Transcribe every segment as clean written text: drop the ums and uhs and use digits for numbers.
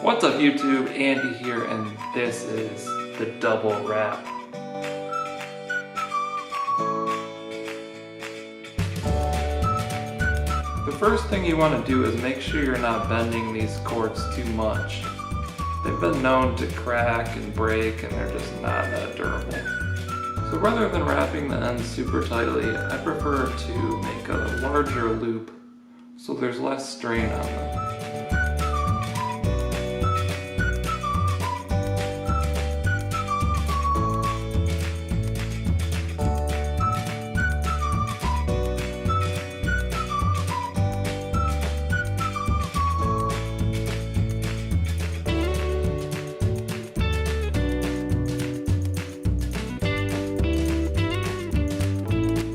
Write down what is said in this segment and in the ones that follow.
What's up YouTube, Andy here, and this is the double wrap. The first thing you want to do is make sure you're not bending these cords too much. They've been known to crack and break and they're just not that durable. So rather than wrapping the ends super tightly, I prefer to make a larger loop so there's less strain on them.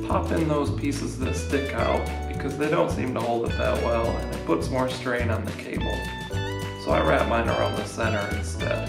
Pop in those pieces that stick out because they don't seem to hold it that well and it puts more strain on the cable. So I wrap mine around the center instead.